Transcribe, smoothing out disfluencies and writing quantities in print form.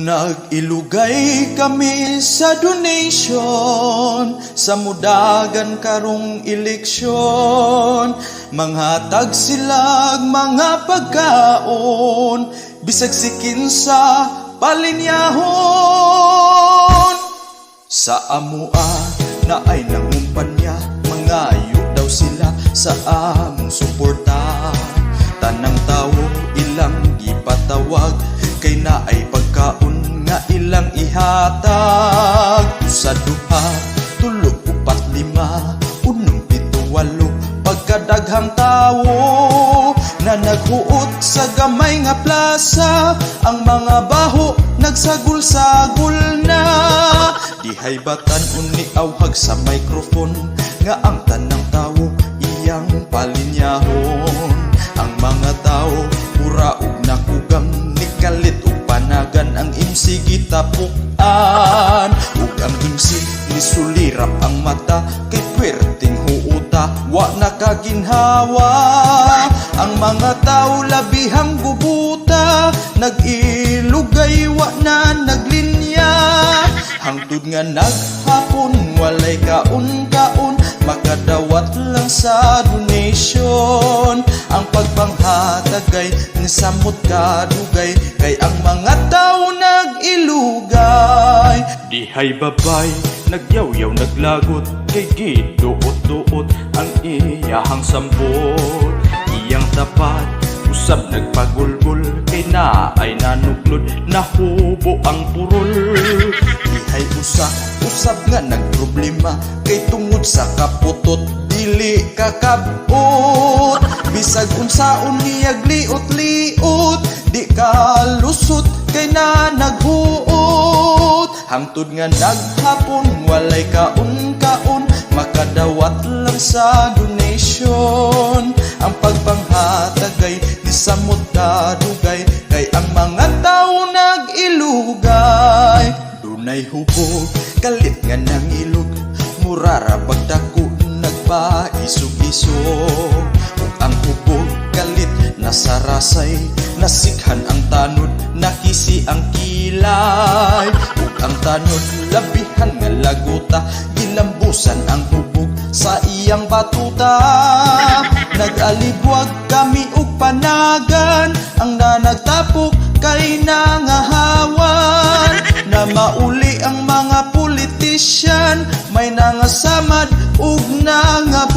Nag-ilugay kami sa donation sa mudagan karong eleksyon. Manghatag silag mga pagkaon bisag sikin sa palinyahon. Sa amua na ay nangumpanya, mangayo daw sila sa among suporta. Tanang tawo ilang gipatawag, kay na ay pagkaon nga ilang ihatag. Usa, duha, tulo, upat, lima, unom, pito, walo, pagkadaghang tawo na naghuot sa gamay nga plasa. Ang mga baho nagsagul-sagul na, dihay batan uni awhag sa microphone nga ang tanang tawo iyang palinyahon. Ang mga tao mura og nakugang nikalit ug panagan, ang imsi gitapukan ug ang imsi nisulirap ang mata kay pwerteng huuta wa nakaginhawa. Ang mga tao labihang gubuta, nag-ilugay wa na naglinya. Hangtod nga naghapon walay kaon-kaon, makadawat lang sa donation. Ang pagpanghatagay ni samot kadugay, kay ang mga tao nag-ilugay. Dihay babay nagyaw-yaw naglagot, kay giduot-duot ang iyahang sampot. Iyang tapat usab nagpagulgul, kay na ay nanuglod nahubo ang purol. Dihay usab nga nagproblema, kay tungod sa kaputot dili kakabot. Bisag unsaon niyag liot-liot, di kalusot kay na naghuot. Hangtod nga naghapon walay kaon-kaon, makadawat lang sa donation. Ang pagpanghatagay di samot kadugay, kay ang mga tao nag-ilugay. Dunay hubog kalit nga nangilog, murara pagdako nagpaisog-isog. Ug ang hubog kalit nasarasay, nasikhan ang tanod, nakisi ang kilay. Ug ang tanod labihan nga laguta, gilambusan ang hubog sa iyang batuta. Nag-aligwag kami ug panagan, ang nanagtapok kay nangahawan. Na mauli ang mga politisyan, may nangasamad ug nanga